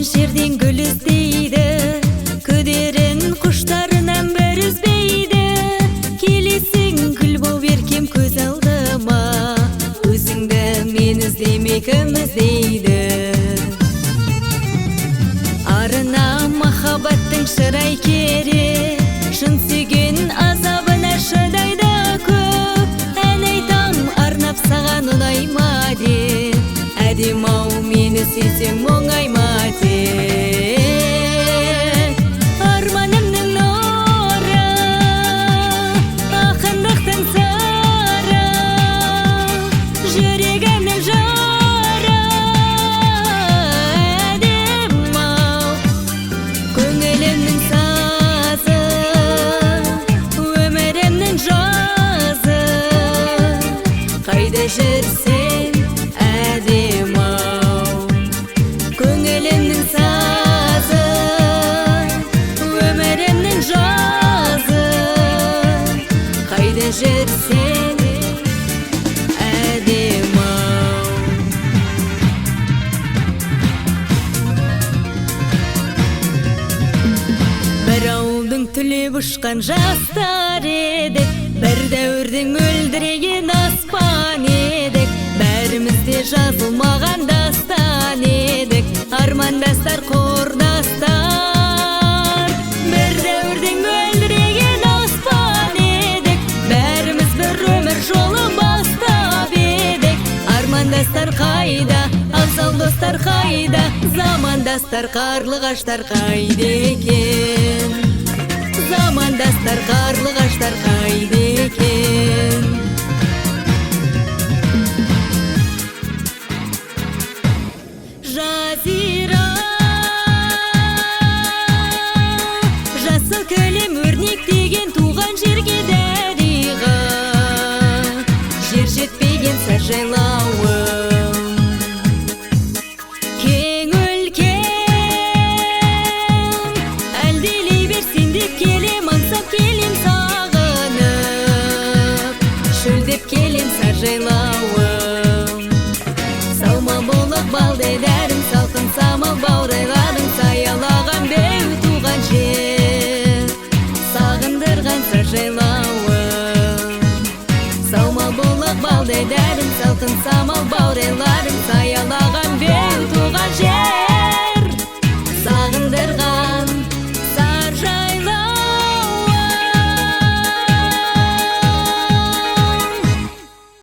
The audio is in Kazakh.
Туған жерден гүл іздейді, күдерін құштарынан бір үзбейді. Келесің гүл боп еркем көз алдыма, өзіңді мен іздемей кім іздейді. Арына махаббаттың шырай керек, шын сүйген азабына шыдайды көп. Ән айтам арнап саған ұнайма деп, әдем-ау мені сүйсең оңайма деп. Арманымның нұры, ақындықтың сыры, жүрегімнің жары, әдем-ау көңілімнің сазы, өмірімнің жазы. Қайда жүрсең әдем-ау, көңілімнің сазы, өмірімнің жазы. Қайда жүрсең әдем-ау. Бір ауылдың түлеп ұшқан жастар едік, бір дәуірдің мөлдіреген аспан едік. Бәріміз де жазылмаған дастан едік, армандастар, құрдастар. Бір дәуірдің мөлдіреген аспан едік, бәріміз бір өмір жолы бастап едік. Армандастар қайда, абзал достар қайда, замандастар, қарлығаштар қайда екен? Замандастар, қарлығаштар қайда екен? Жазира, жасыл кілем өрнектеген туған жерге дариға, жер жетпеген сар жайлауым. Кең өлкем, әлдилей берсен деп келем, аңсап келем сағынып, шөлдеп келем сар жайлауым. Салма болып балдай дәрім, салқын самал баурайладың, саялаған беу туған жер, сағындырған сар жайлауым. Салма болып балдай дәрім, салқын самал баурайладың.